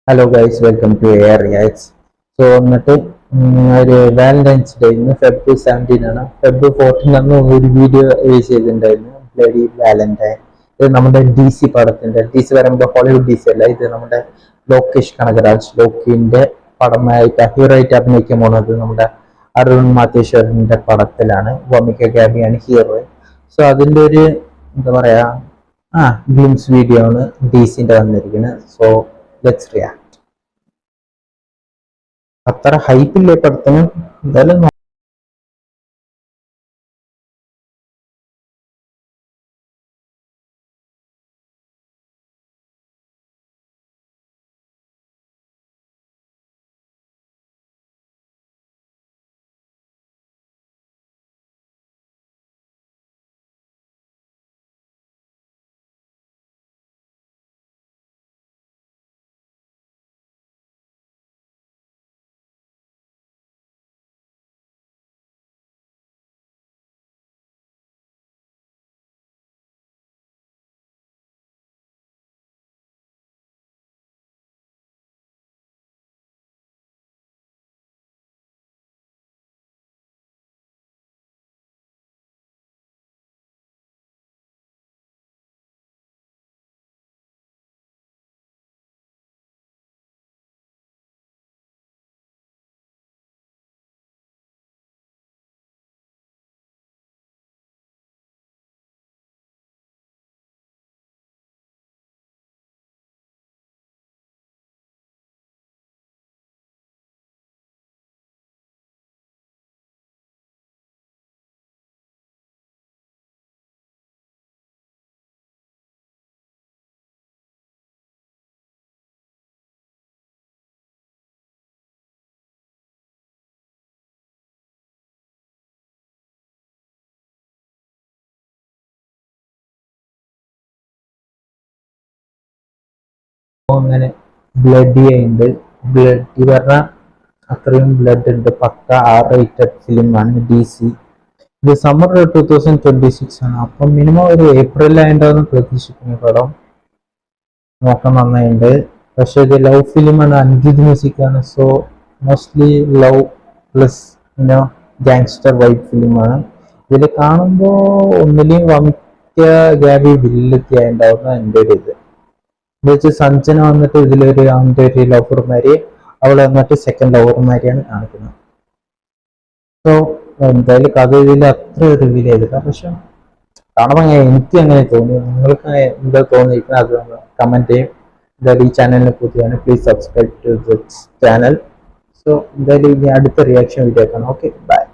Hello guys, welcome to air reacts. So എന്നിട്ട് ഒരു Valentine's day ഇന്ന് Feb 17 ആണ്. Feb 14 അന്ന് ഒരു വീഡിയോ റിലീസ് ചെയ്തിട്ടുണ്ടായിരുന്നു, ബ്ലഡി വാലന്റൈൻ. ഇത് നമ്മുടെ DC പടത്തിന്റെ, DC പറയുമ്പോൾ ഹോളിവുഡ് DC അല്ല, ഇത് നമ്മുടെ ലോകേഷ് കനകരാജ് ലോക്കിന്റെ പടമായിട്ട് ഹീറോ ആയിട്ട് അഭിനയിക്കാൻ പോകുന്നത് നമ്മുടെ അരുൺ മാതേശ്വരന്റെ പടത്തിലാണ്. വമിക ഗാബിയാണ് ഹീറോ. സോ അതിന്റെ ഒരു എന്താ പറയാ ഗ്ലിംസ് വീഡിയോ ആണ് DCന്റെ വന്നിരിക്കുന്നത്. So let's react. അത്ര ഹൈപ്പില്ലേ പടത്തിന്, എന്തായാലും അങ്ങനെ ബ്ലഡി ഉണ്ട്. ബ്ലഡി പറഞ്ഞാൽ അത്രയും ബ്ലഡ് ഉണ്ട്. പക്ക R-rated ഫിലിമാണ് DC. ഇത് സമ്മർ 2026 ആണ്. അപ്പം മിനിമം ഒരു ഏപ്രിലായിട്ടാണ് പ്രതീക്ഷിക്കുന്ന പടം. നോക്കാൻ നന്നായിട്ടുണ്ട്. പക്ഷെ ഇത് ലവ് ഫിലിമാണ്, അനിരുദ്ധ് മ്യൂസിക്കാണ്. So mostly love plus gangster vibe ഫിലിമാണ്. ഇതിൽ കാണുമ്പോൾ ഒന്നിലെയും വമിക്ക ഗാബി വില്ലത്തിയായിട്ടുണ്ടാവുന്ന എൻ്റെ ഒരു ഇത് വെച്ച് സഞ്ജന വന്നിട്ട് ഇതിലൊരു അവൻ്റെ ഒരു ലവർമാരി, അവൾ വന്നിട്ട് സെക്കൻഡ് ലവർമാരിയാണ് കാണിക്കുന്നത്. സോ എന്തായാലും കഥ ഇതിൽ അത്ര റിവീൽ ചെയ്തില്ല, പക്ഷെ കാണുമ്പോൾ എനിക്ക് അങ്ങനെ തോന്നി. നിങ്ങൾക്ക് എന്താ തോന്നിയിരിക്കുന്നത് അത് കമന്റ് ചെയ്യും. എന്തായാലും ഈ ചാനലിനെ പുതിയാണ്, please subscribe to this channel. So എന്തായാലും ഇനി അടുത്ത റിയാക്ഷൻ വീഡിയോ കാണാം. Okay, by.